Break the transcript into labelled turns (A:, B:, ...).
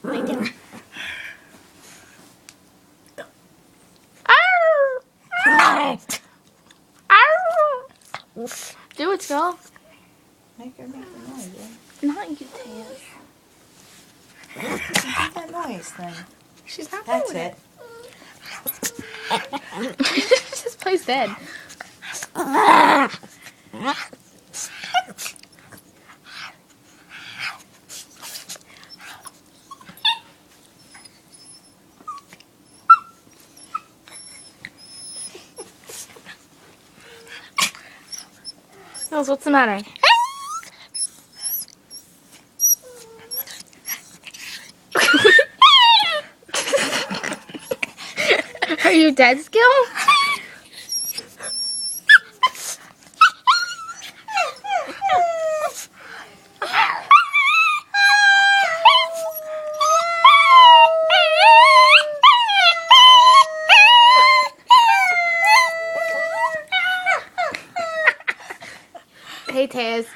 A: Right there.
B: Do it, Skull.
C: Make the noise,
B: Not you, Taz.
C: Make that noise thing.
B: She's not
C: That's
B: doing
C: it.
B: She just plays dead. Skulls, what's the matter? Are you dead, Skill? Hey, Taz.